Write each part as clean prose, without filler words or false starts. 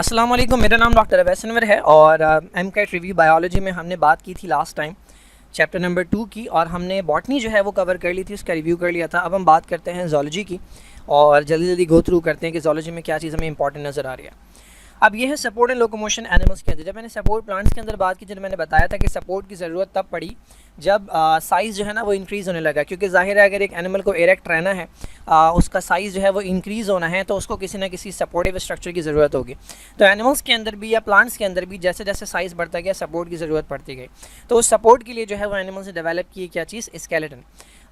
अस्सलाम वालेकुम, मेरा नाम डॉक्टर अवैस अनवर है और एम कैट रिव्यू बायोलॉजी में हमने बात की थी लास्ट टाइम चैप्टर नंबर 2 की, और हमने बॉटनी जो है वो कवर कर ली थी, उसका रिव्यू कर लिया था। अब हम बात करते हैं ज़ूलॉजी की और जल्दी जल्दी गो थ्रू करते हैं कि ज़ूलॉजी में क्या चीज़ हमें इंपॉर्टेंट नज़र आ रही है। अब ये है सपोर्ट एंड लोकोमोशन एनिमल्स के अंदर। जब मैंने सपोर्ट प्लांट्स के अंदर बात की, जब मैंने बताया था कि सपोर्ट की ज़रूरत तब पड़ी जब साइज़ जो है ना वो इंक्रीज़ होने लगा, क्योंकि ज़ाहिर है अगर एक एनिमल को एरेक्ट रहना है, उसका साइज़ जो है वो इंक्रीज़ होना है, तो उसको किसी ना किसी सपोर्टिव स्ट्रक्चर की ज़रूरत होगी। तो एनिमल्स के अंदर भी या प्लांट्स के अंदर भी जैसे जैसे साइज़ बढ़ता गया सपोर्ट की ज़रूरत पड़ती गई। तो उस सपोर्ट के लिए जो है वो एनिमल्स ने डेवलप की क्या चीज़, स्केलेटन।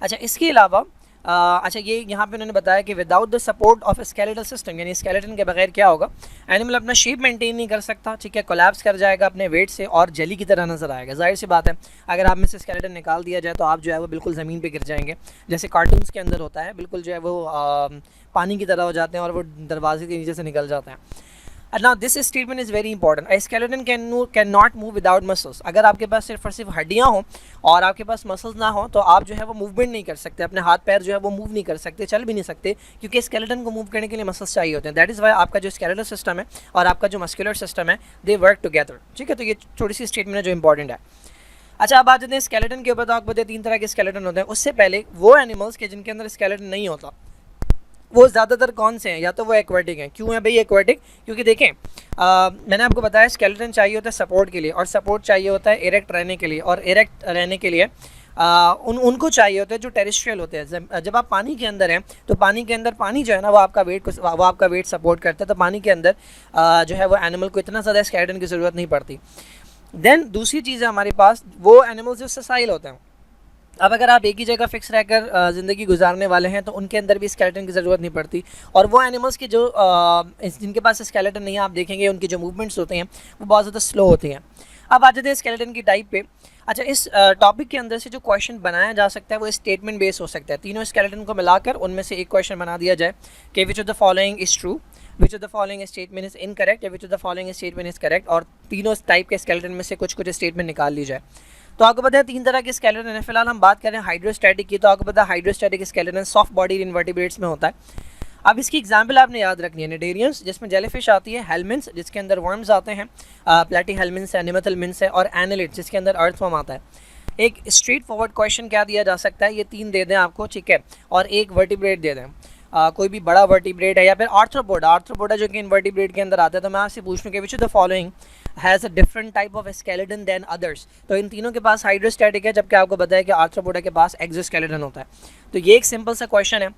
अच्छा, इसके अलावा अच्छा ये यहाँ पे उन्होंने बताया कि without the support of skeletal system, यानी स्केलेटन के बगैर क्या होगा, एनिमल अपना शेप मेंटेन नहीं कर सकता, ठीक है, कोलैप्स कर जाएगा अपने वेट से और जेली की तरह नजर आएगा। जाहिर सी बात है, अगर आप में से स्केलेटन निकाल दिया जाए तो आप जो है वो बिल्कुल ज़मीन पे गिर जाएंगे, जैसे कार्टून्स के अंदर होता है, बिल्कुल जो है वो पानी की तरह हो जाते हैं और वो दरवाजे के नीचे से निकल जाते हैं। Now this statement is very important. A skeleton cannot move without muscles. अगर आपके पास सिर्फ और सिर्फ हड्डियाँ हों और आपके पास मसल्स ना हो तो आप जो है वो मूवमेंट नहीं कर सकते, अपने हाथ पैर जो है वो मूव नहीं कर सकते, चल भी नहीं सकते, क्योंकि स्केलेटन को मूव करने के लिए मसल्स चाहिए होते हैं। दैट इज़ वाई आपका जो स्केलेटल सिस्टम है और आपका जो मस्कुलर सिस्टम है, दे वर्क टुगेदर। ठीक है, तो ये थोड़ी सी स्टेटमेंट है जो इंपॉर्टेंट है। अच्छा, अब आ जाते हैं स्केलेटन के ऊपर। तो आपको पता है 3 तरह के स्केलेटन होते हैं। उससे पहले वो एनिमल्स के जिनके अंदर स्केलेटन नहीं होता, वो ज़्यादातर कौन से हैं? या तो वो एक्वेटिक हैं। क्यों है भाई एक्वेटिक? क्योंकि देखें, मैंने आपको बताया स्केलेटन चाहिए होता है सपोर्ट के लिए, और सपोर्ट चाहिए होता है इरेक्ट रहने के लिए, और इरेक्ट रहने के लिए उनको चाहिए होते हैं जो टेरेस्ट्रियल होते हैं। जब आप पानी के अंदर हैं तो पानी के अंदर पानी जो है ना वो आपका वेट सपोर्ट करता है, तो पानी के अंदर जो है वो एनिमल को इतना ज़्यादा स्केलेटन की ज़रूरत नहीं पड़ती। देन दूसरी चीज़ है हमारे पास, वो एनिमल्स जो ससाइल होते हैं। अब अगर आप एक ही जगह फिक्स रहकर ज़िंदगी गुजारने वाले हैं तो उनके अंदर भी स्केलेटन की ज़रूरत नहीं पड़ती। और वो एनिमल्स के जो जिनके पास स्केलेटन नहीं है, आप देखेंगे उनके जो मूवमेंट्स होते हैं वो बहुत ज़्यादा स्लो होते हैं। अब आ जाते हैं स्केलेटन की टाइप पे। अच्छा, इस टॉपिक के अंदर से जो क्वेश्चन बनाया जा सकता है वो स्टेटमेंट बेस हो सकता है। तीनों स्केलेटन को मिलाकर उनमें से एक क्वेश्चन बना दिया जाए कि which of the following is true, which of the following statement is incorrect, या which of the following statement is correct, और तीनों टाइप के स्केलेटन में से कुछ कुछ स्टेटमेंट निकाल ली जाए। तो आपको पता है 3 तरह के स्केलेटन है। फिलहाल हम बात करें हाइड्रोस्टैटिक की, तो आपको पता है hydrostatic skeleton soft body invertebrates में होता है। अब इसकी एग्जाम्पल आपने याद रखनी है, निडेरियंस जिसमें जेलीफिश आती है, हेलमिन्स जिसके अंदर वर्म्स आते हैं, प्लेटी हेलमिन्स है, निमेथेलमिन्स है, और एनालिट जिसके अंदर अर्थवर्म आता है। एक स्ट्रेट फॉरवर्ड क्वेश्चन क्या दिया जा सकता है, ये 3 दे दें आपको, ठीक है, और एक वर्टिब्रेट दे दें। कोई भी बड़ा वर्टिब्रेट है, या फिर आर्थ्रोपोडा जो कि इन्वर्टिब्रेट के अंदर आता है। तो मैं आपसे पूछ लूँ कि which of the following has a different type of skeleton than others. तो इन तीनों के पास हाइड्रोस्टैटिक है, जबकि आपको बताया कि आर्थ्रोपोडा के पास एक्सोस्केलेटन होता है। तो ये एक सिंपल सा क्वेश्चन है।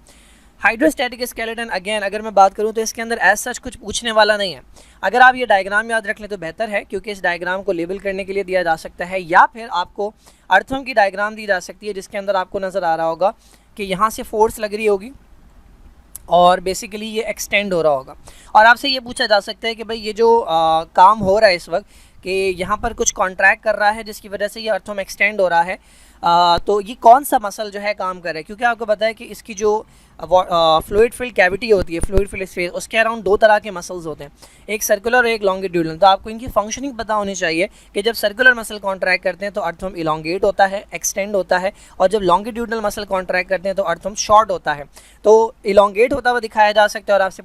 हाइड्रोस्टैटिक स्केलेटन, अगेन अगर मैं बात करूं तो इसके अंदर एज सच कुछ पूछने वाला नहीं है। अगर आप ये डायग्राम याद रख लें तो बेहतर है, क्योंकि इस डायग्राम को लेबल करने के लिए दिया जा सकता है, या फिर आपको अर्थवर्म की डायग्राम दी जा सकती है जिसके अंदर आपको नज़र आ रहा होगा कि यहाँ से फोर्स लग रही होगी और बेसिकली ये एक्सटेंड हो रहा होगा, और आपसे ये पूछा जा सकता है कि भाई ये जो काम हो रहा है इस वक्त कि यहाँ पर कुछ कॉन्ट्रैक्ट कर रहा है जिसकी वजह से ये अर्थम एक्सटेंड हो रहा है, तो ये कौन सा मसल जो है काम कर रहा है। क्योंकि आपको पता है कि इसकी जो फ्लूइड फिल्ड कैविटी होती है, फ्लूइड फिल्ड स्पेस, उसके अराउंड 2 तरह के मसल्स होते हैं, एक सर्कुलर और एक लॉन्गिट्यूडनल। तो आपको इनकी फंक्शनिंग पता होनी चाहिए कि जब सर्कुलर मसल कॉन्ट्रैक्ट करते हैं तो अर्थम इलोंगेट होता है, एक्सटेंड होता है, और जब लॉन्गिट्यूडनल मसल कॉन्ट्रैक्ट करते हैं तो अर्थम शॉर्ट होता है। तो इलोंगेट होता हुआ दिखाया जा सकता है, और आपसे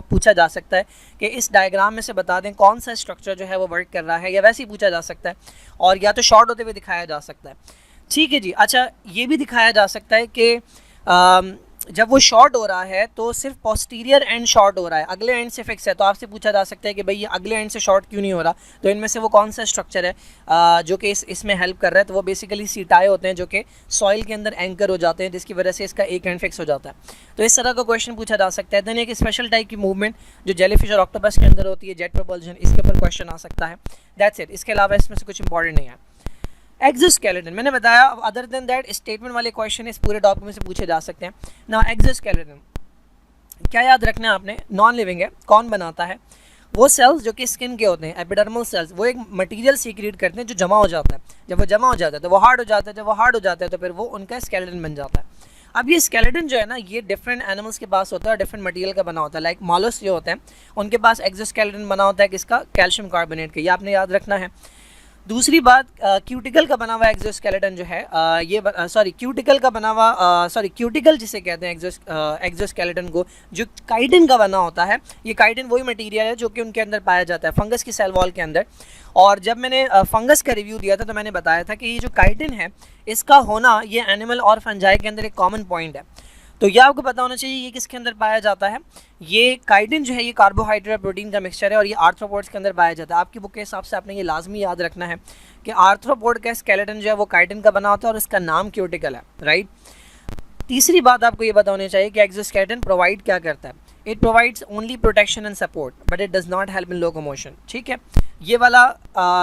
पूछा जा सकता है कि इस डायग्राम में से बता दें कौन सा स्ट्रक्चर जो है वो वर्क कर रहा है, या वैसे ही पूछा जा सकता है, और या तो शॉर्ट होते हुए दिखाया जा सकता है। ठीक है जी। अच्छा, ये भी दिखाया जा सकता है कि जब वो शॉर्ट हो रहा है तो सिर्फ पोस्टीरियर एंड शॉर्ट हो रहा है, अगले एंड से फिक्स है। तो आपसे पूछा जा सकता है कि भाई ये अगले एंड से शॉर्ट क्यों नहीं हो रहा, तो इनमें से वो कौन सा स्ट्रक्चर है जो कि इसमें हेल्प कर रहा है। तो वो बेसिकली सीटाए होते हैं जो कि सॉइल के अंदर एंकर हो जाते हैं, जिसकी वजह से इसका एक एंड फिक्स हो जाता है। तो इस तरह का क्वेश्चन पूछा जा सकता है। देन एक स्पेशल टाइप की मूवमेंट जो जेलीफिश और ऑक्टोपस के अंदर होती है, जेट प्रपल्शन, इसके ऊपर क्वेश्चन आ सकता है। That's it. इसके अलावा इसमें से कुछ इंपॉर्टेंट नहीं है। एक्सोस्केलेटन मैंने बताया, अदर देन दैट स्टेटमेंट वाले क्वेश्चन इस पूरे टॉपिक में से पूछे जा सकते हैं। ना एक्सोस्केलेटन क्या याद रखना है आपने, नॉन लिविंग है। कौन बनाता है? वो सेल्स जो कि स्किन के होते हैं, एपिडर्मल सेल्स, वो एक मटेरियल सीक्रेट करते हैं जो जमा हो जाता है। जब वो जमा हो जाता है तो वो हार्ड हो जाता है, जब वो हार्ड हो जाता है तो फिर वो उनका स्केलेटन बन जाता है। अब ये स्केलेटन जो है ना, ये डिफरेंट एनिमल्स के पास होता है, डिफरेंट मटेरियल का बना होता है। लाइक मॉलस्क जो होते हैं उनके पास एक्सोस्केलेटन बना होता है किसका, कैल्शियम कार्बोनेट का, ये आपने याद रखना है। दूसरी बात, क्यूटिकल का बना हुआ एक्सोस्केलेटन जो है क्यूटिकल का बना हुआ क्यूटिकल जिसे कहते हैं एक्सोस्केलेटन को, जो काइटिन का बना होता है, ये काइटिन वही मटेरियल है जो कि उनके अंदर पाया जाता है फंगस की सेल वॉल के अंदर। और जब मैंने फंगस का रिव्यू दिया था तो मैंने बताया था कि ये जो काइटिन है इसका होना ये एनिमल और फंजाई के अंदर एक कॉमन पॉइंट है। तो ये आपको पता होना चाहिए ये किसके अंदर पाया जाता है। ये काइटिन जो है ये कार्बोहाइड्रेट प्रोटीन का मिक्सचर है और ये आर्थ्रोपोड्स के अंदर पाया जाता है। आपकी बुक के हिसाब से आपने ये लाजमी याद रखना है कि आर्थ्रोपोड का स्केलेटन जो है वो काइटिन का बना होता है और इसका नाम क्यूटिकल है, राइट। तीसरी बात आपको ये पता होनी चाहिए कि एक्सोस्केलेटन प्रोवाइड क्या करता है। It provides only protection and support but it does not help in locomotion, ठीक है। ये वाला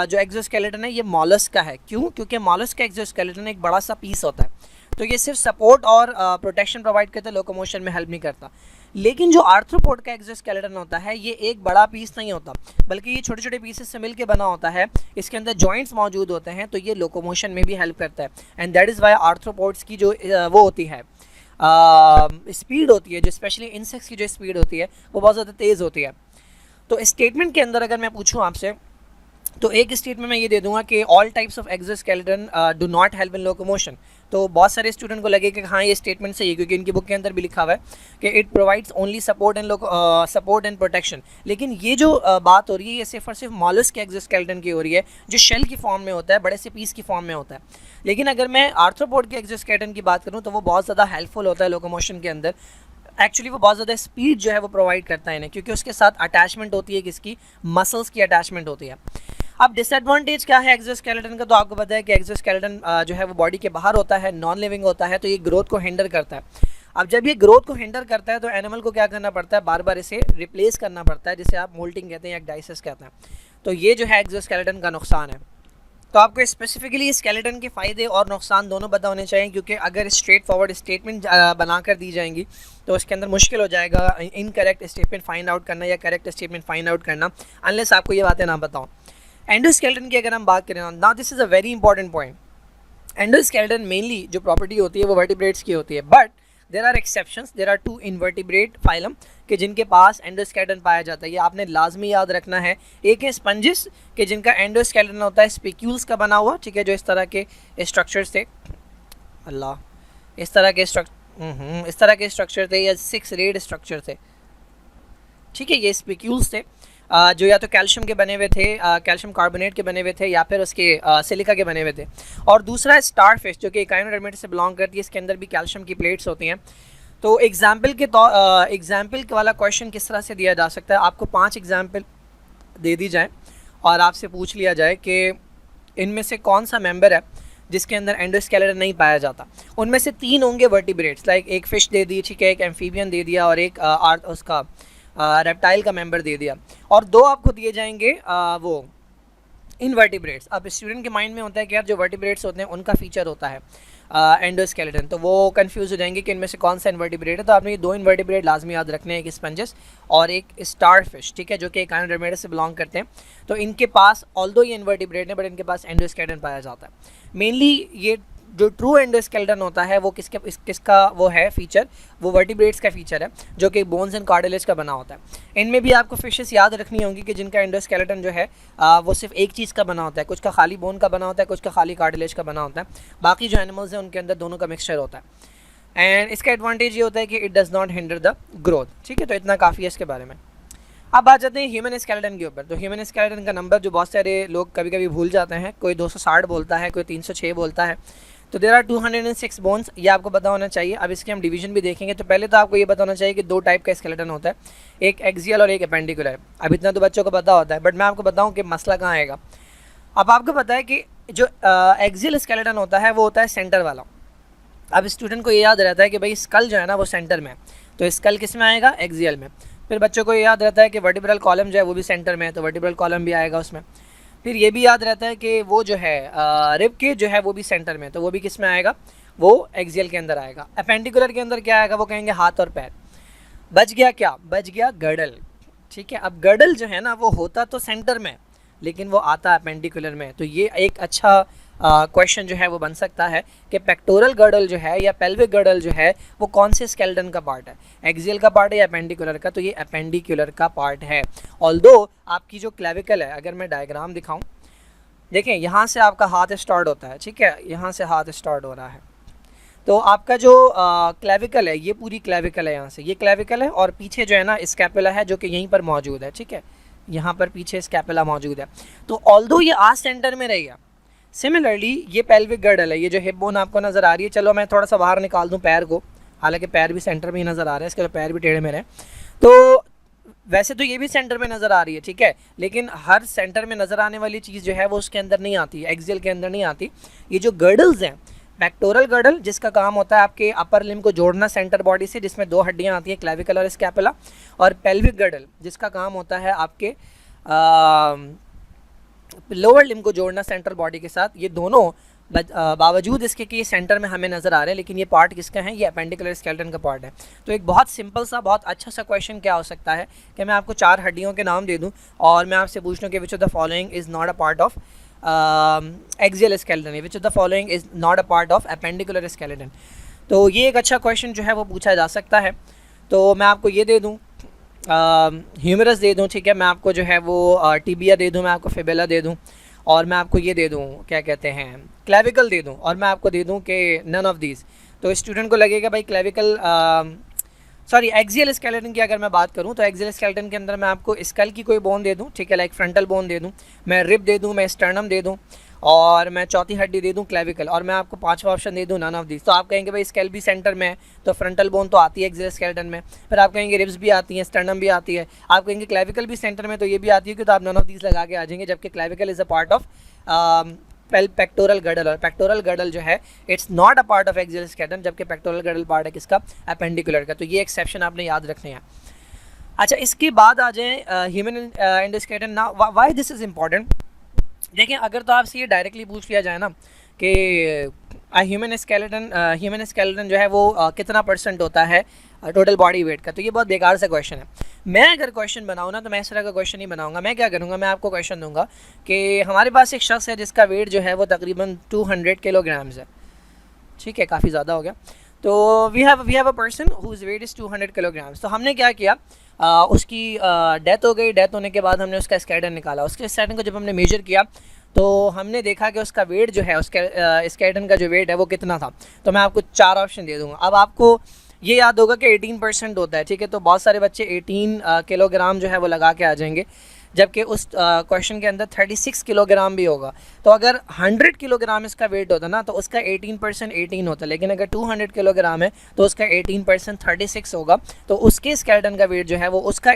जो एक्सोस्केलेटन है ये मॉलस्क का है। क्यों? क्योंकि मॉलस्क का एक्सोस्केलेटन एक बड़ा सा पीस होता है, तो ये सिर्फ सपोर्ट और प्रोटेक्शन प्रोवाइड करता है, लोकोमोशन में हेल्प नहीं करता। लेकिन जो आर्थ्रोपोड का एक्सोस्केलेटन होता है ये एक बड़ा पीस नहीं होता, बल्कि ये छोटे छोटे पीसेस से मिलकर बना होता है। इसके अंदर जॉइंट्स मौजूद होते हैं, तो ये लोकोमोशन में भी हेल्प करता है। And that is why arthropods की जो वो होती है स्पीड होती है, जो स्पेशली इंसेक्ट्स की जो स्पीड होती है वो बहुत ज़्यादा तेज़ होती है। तो स्टेटमेंट के अंदर अगर मैं पूछूँ आपसे तो एक स्टेटमेंट मैं ये दे दूंगा कि all types of exoskeleton do not help in locomotion. तो बहुत सारे स्टूडेंट को लगे कि हाँ ये स्टेटमेंट सही है, क्योंकि इनकी बुक के अंदर भी लिखा हुआ है कि it provides only support and protection. लेकिन ये जो बात हो रही है ये सिर्फ और सिर्फ मॉलस्क के एक्सोस्केलेटन की हो रही है, जो शेल की फॉर्म में होता है, बड़े से पीस की फॉर्म में होता है। लेकिन अगर मैं आर्थ्रोपोड के एक्सोस्केलेटन की बात करूँ तो वो बहुत ज़्यादा हेल्पफुल होता है लोकोमोशन के अंदर। एक्चुअली वो बहुत ज़्यादा स्पीड जो है वो प्रोवाइड करता है इन्हें, क्योंकि उसके साथ अटैचमेंट होती है किसकी, मसल्स की अटैचमेंट होती है। अब डिसएडवांटेज क्या है एक्सोस्केलेटन का, तो आपको पता है कि एक्सोस्केलेटन जो है वो बॉडी के बाहर होता है, नॉन लिविंग होता है, तो ये ग्रोथ को हिंडर करता है। अब जब ये ग्रोथ को हिंडर करता है तो एनिमल को क्या करना पड़ता है, बार बार इसे रिप्लेस करना पड़ता है, जिसे आप मोल्टिंग कहते हैं या डाइसिस कहते हैं। तो ये जो है एक्सोस्केलेटन का नुकसान है। तो आपको स्पेसिफिकली स्केलेटन के फ़ायदे और नुकसान दोनों पता होने चाहिए, क्योंकि अगर स्ट्रेट फॉरवर्ड स्टेटमेंट बनाकर दी जाएंगी तो उसके अंदर मुश्किल हो जाएगा इनकरेक्ट स्टेटमेंट फाइंड आउट करना या करेक्ट स्टेटमेंट फाइंड आउट करना, अनलेस आपको ये बातें ना बताओ। एंडोस्केलेटन की अगर हम बात करें ना, this is a very important point. Endoskeleton mainly जो प्रॉपर्टी होती है वो वर्टिब्रेट्स की होती है, but there are exceptions, there are 2 invertebrate phylum के जिनके पास एंडोस्केलेटन पाया जाता है। ये आपने लाजमी याद रखना है। एक है स्पंजिस के जिनका एंडोस्केलेटन होता है स्पिक्यूल्स का बना हुआ, ठीक है, जो इस तरह के स्ट्रक्चर थे, इस तरह के स्ट्रक्चर थे या 6 रेड स्ट्रक्चर थे, ठीक है, ये स्पिक्यूल्स थे जो या तो कैल्शियम के बने हुए थे, कैल्शियम कार्बोनेट के बने हुए थे, या फिर उसके सिलिका के बने हुए थे। और दूसरा है स्टारफिश जो कि इकाइनोडर्मेटा से बिलोंग करती है, इसके अंदर भी कैल्शियम की प्लेट्स होती हैं। तो एग्जाम्पल वाला क्वेश्चन किस तरह से दिया जा सकता है, आपको 5 एग्जाम्पल दे दी जाए और आपसे पूछ लिया जाए कि इनमें से कौन सा मेंबर है जिसके अंदर एंडोस्केलेटन नहीं पाया जाता। उनमें से 3 होंगे वर्टिब्रेट्स, लाइक एक फ़िश दे दी, ठीक है, एक एम्फीबियन दे दिया और एक उसका रेप्टाइल का मेंबर दे दिया, और 2 आपको दिए जाएंगे वो इनवर्टिब्रेट्स। अब स्टूडेंट के माइंड में होता है कि यार जो वर्टिब्रेट्स होते हैं उनका फीचर होता है एंडोस्केलेटन, तो वो कंफ्यूज हो जाएंगे कि इनमें से कौन सा इनवर्टिब्रेट है। तो आपने ये 2 इनवर्टिब्रेट लाजमी याद रखने हैं, एक स्पंजस और एक स्टारफिश, ठीक है, जो कि इकाइनोडर्मेटा से बिलोंग करते हैं। तो इनके पास ऑल्दो ये इनवर्टिब्रेट है बट इनके पास एंडोस्केलेटन पाया जाता है। मेनली ये जो ट्रू एंडोस्केलेटन होता है वो किसका वो है फीचर, वो वर्टिब्रेट्स का फीचर है जो कि बोन्स एंड कार्टिलेज का बना होता है। इनमें भी आपको फिशेस याद रखनी होंगी कि जिनका एंडोस्केलेटन जो है वो सिर्फ एक चीज़ का बना होता है, कुछ का खाली बोन का बना होता है, कुछ का खाली कार्टिलेज का बना होता है। बाकी जो एनिमल्स हैं उनके अंदर दोनों का मिक्सचर होता है। एंड इसका एडवांटेज ये होता है कि it does not hinder the growth, ठीक है। तो इतना काफ़ी है इसके बारे में। अब आ जाते हैं ह्यूमन स्केलेटन के ऊपर। तो ह्यूमन स्केलेटन का नंबर जो बहुत सारे लोग कभी कभी भूल जाते हैं, कोई 260 बोलता है, कोई 306 बोलता है। तो देयर आर 206 बोन्स, ये आपको पता होना चाहिए। अब इसके हम डिवीजन भी देखेंगे। तो पहले तो आपको ये पता होना चाहिए कि 2 टाइप का स्केलेटन होता है, एक एक्सियल और एक एपेंडिकुलर। अब इतना तो बच्चों को पता होता है, बट मैं आपको बताऊं कि मसला कहाँ आएगा। अब आपको पता है कि जो एक्सियल स्केलेटन होता है वो होता है सेंटर वाला। अब स्टूडेंट को ये याद रहता है कि भाई स्कल जो है ना वो सेंटर में है, तो स्कल किस में आएगा, एक्सियल में। फिर बच्चों को ये याद रहता है कि वर्टिब्रल कॉलम जो है वो भी सेंटर में है, तो वर्टिब्रल कॉलम भी आएगा उसमें। फिर ये भी याद रहता है कि वो जो है रिब केज जो है वो भी सेंटर में, तो वो भी किस में आएगा, वो एक्सियल के अंदर आएगा। एपेंडिकुलर के अंदर क्या आएगा, वो कहेंगे हाथ और पैर। बच गया क्या, बच गया गर्डल, ठीक है। अब गर्डल जो है ना वो होता तो सेंटर में, लेकिन वो आता एपेंडिकुलर में। तो ये एक अच्छा क्वेश्चन जो है वो बन सकता है कि पेक्टोरल गर्डल जो है या पेल्विक गर्डल जो है वो कौन से स्केलेटन का पार्ट है, एक्सियल का पार्ट है या एपेंडिकुलर का। तो ये एपेंडिकुलर का पार्ट है। ऑल्दो आपकी जो क्लेविकल है, अगर मैं डायग्राम दिखाऊं देखें यहाँ से आपका हाथ स्टार्ट होता है, ठीक है, यहाँ से हाथ स्टार्ट हो रहा है। तो आपका जो क्लेविकल है, ये पूरी क्लेविकल है, यहाँ से ये क्लेविकल है, और पीछे जो है ना स्कैपुला है जो कि यहीं पर मौजूद है, ठीक है, यहाँ पर पीछे स्कैपुला मौजूद है। तो ऑल्दो ये आज सेंटर में रहेगा, सिमिलरली ये पेल्विक गर्डल है, ये जो हिप बोन आपको नज़र आ रही है, चलो मैं थोड़ा सा बाहर निकाल दूँ पैर को, हालांकि पैर भी सेंटर में ही नज़र आ रहा है, इसके पैर भी टेढ़े मेढ़े हैं, तो वैसे तो ये भी सेंटर में नज़र आ रही है, ठीक है, लेकिन हर सेंटर में नज़र आने वाली चीज़ जो है वो उसके अंदर नहीं आती है, एक्सियल के अंदर नहीं आती। ये जो गर्डल्स हैं, पेक्टोरल गर्डल जिसका काम होता है आपके अपर लिम्ब को जोड़ना सेंटर बॉडी से, जिसमें दो हड्डियां आती हैं, क्लेविकल और स्कैपुला, और पेल्विक गर्डल जिसका काम होता है आपके लोअर लिम्ब को जोड़ना सेंट्रल बॉडी के साथ। ये दोनों बावजूद इसके कि ये सेंटर में हमें नज़र आ रहे हैं, लेकिन ये पार्ट किसका है, ये अपेंडिकुलर स्केलेटन का पार्ट है। तो एक बहुत सिंपल सा बहुत अच्छा सा क्वेश्चन क्या हो सकता है कि मैं आपको 4 हड्डियों के नाम दे दूं और मैं आपसे पूछ लूँ कि which of the following is not a part of axial skeleton, which of the following is not a part of appendicular skeleton. तो ये एक अच्छा क्वेश्चन जो है वो पूछा जा सकता है। तो मैं आपको ये दे दूँ, ह्यूमरस दे दूँ, ठीक है, मैं आपको जो है वो टिबिया दे दूँ, मैं आपको फिबेला दे दूँ, और मैं आपको ये दे दूँ क्या कहते हैं क्लेविकल दे दूँ, और मैं आपको दे दूँ कि नन ऑफ दीज। तो स्टूडेंट को लगेगा भाई क्लेविकल सॉरी एक्सियल स्केलेटन की अगर मैं बात करूँ तो एक्सियल स्केलेटन के अंदर मैं आपको स्कल की कोई बोन दे दूँ, ठीक है, लाइक फ्रंटल बोन दे दूँ, मैं रिब दे दूँ, मैं स्टर्नम दे दूँ, और मैं चौथी हड्डी दे दूँ क्लेविकल, और मैं आपको 5वां ऑप्शन दे दूँ नन ऑफ दीज। तो आप कहेंगे भाई स्केल भी सेंटर में है तो फ्रंटल बोन तो आती है एक्सियल स्केलेटन में, फिर आप कहेंगे रिब्स भी आती हैं, स्टर्नम भी आती है, आप कहेंगे क्लेविकल भी सेंटर में तो ये भी आती है कि, तो आप नन ऑफ दीज लगा के आ जाएंगे, जबकि clavicle is a part of pectoral girdle, और पेक्टोरल गर्डल जो है it's not a part of axial skeleton, जबकि पेक्टोरल गर्डल पार्ट है किसका, अपेंडिकुलर का। तो ये एक्सेप्शन आपने याद रखने हैं। अच्छा, इसके बाद आ जाए ह्यूमन एंडोस्केलेटन। ना व्हाई दिस इज़ इम्पॉर्टेंट, देखें अगर तो आपसे ये डायरेक्टली पूछ लिया जाए ना कि ह्यूमन स्केलेटन जो है वो कितना % होता है टोटल बॉडी वेट का, तो ये बहुत बेकार सा क्वेश्चन है। मैं अगर क्वेश्चन बनाऊँ ना तो मैं इस तरह का क्वेश्चन नहीं बनाऊंगा। मैं क्या करूँगा, मैं आपको क्वेश्चन दूंगा कि हमारे पास एक शख्स है जिसका वेट जो है वो तकरीबन 200 किलोग्राम्स है, ठीक है, काफ़ी ज़्यादा हो गया। तो we have a person whose weight is 200 kilograms. तो हमने क्या किया, उसकी डेथ हो गई, डेथ होने के बाद हमने उसका स्केलेटन निकाला। उसके स्केलेटन को जब हमने मेजर किया तो हमने देखा कि उसका वेट जो है, उसके स्केलेटन का जो वेट है वो कितना था। तो मैं आपको 4 ऑप्शन दे दूँगा। अब आपको ये याद होगा कि 18% होता है, ठीक है, तो बहुत सारे बच्चे 18 किलोग्राम जो है वो लगा के आ जाएंगे, जबकि उस क्वेश्चन के अंदर 36 किलोग्राम भी होगा। तो अगर 100 किलोग्राम इसका वेट होता ना तो उसका 18% 18 होता, लेकिन अगर 200 किलोग्राम है तो उसका 18% 36 होगा। तो उसके स्केलेटन का वेट जो है वो उसका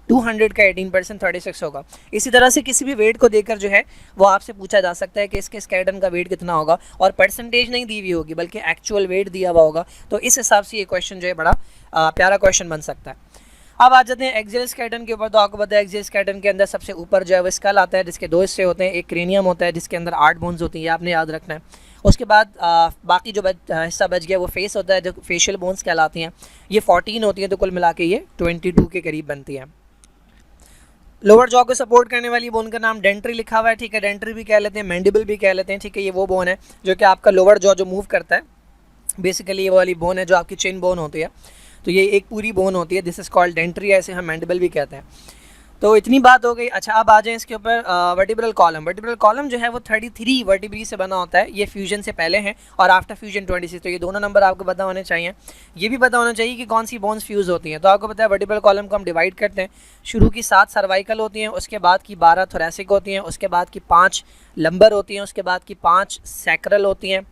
200 का 18% 36 होगा। इसी तरह से किसी भी वेट को देकर जो है वो आपसे पूछा जा सकता है कि इसके स्केलेटन का वेट कितना होगा, और परसेंटेज नहीं दी हुई होगी बल्कि एक्चुअल वेट दिया हुआ होगा। तो इस हिसाब से ये क्वेश्चन जो है बड़ा प्यारा क्वेश्चन बन सकता है। अब आ जाते हैं एक्सियल स्केलेटन के ऊपर। तो आपको पता है एक्सियल स्केलेटन के अंदर सबसे ऊपर जो है वो स्कल आता है, जिसके 2 हिस्से होते हैं, एक क्रेनियम होता है जिसके अंदर 8 बोन्स होती हैं, ये आपने याद रखना है। उसके बाद बाकी जो हिस्सा बच गया वो फेस होता है, जो फेशियल बोन्स कहलाती हैं, ये 14 होती हैं, तो कुल मिला के ये 22 के करीब बनती हैं। लोअर जॉ को सपोर्ट करने वाली बोन का नाम डेंट्री लिखा हुआ है, ठीक है, डेंट्री भी कह लेते हैं, मैंडिबल भी कह लेते हैं, ठीक है, ये वो बोन है जो कि आपका लोअर जॉ जो मूव करता है, बेसिकली ये वाली बोन है जो आपकी चिन बोन होती है। तो ये एक पूरी बोन होती है, दिस इज़ कॉल्ड डेंट्री, ऐसे हम मैंडिबल भी कहते हैं। तो इतनी बात हो गई। अच्छा, अब आ जाएं इसके ऊपर वर्टिब्रल कॉलम। वर्टिब्रल कॉलम जो है वो 33 वर्टिब्री से बना होता है, ये फ्यूजन से पहले है, और आफ्टर फ्यूजन 26। तो ये दोनों नंबर आपको पता होने चाहिए। ये भी पता होना चाहिए कि कौन सी बोन्स फ्यूज़ होती हैं। तो आपको पता है वर्टिब्रल कॉलम को हम डिवाइड करते हैं, शुरू की 7 सर्वाइकल होती हैं, उसके बाद की 12 थोरेसिक होती हैं, उसके बाद की 5 लंबर होती हैं, उसके बाद की 5 सैक्रल होती हैं,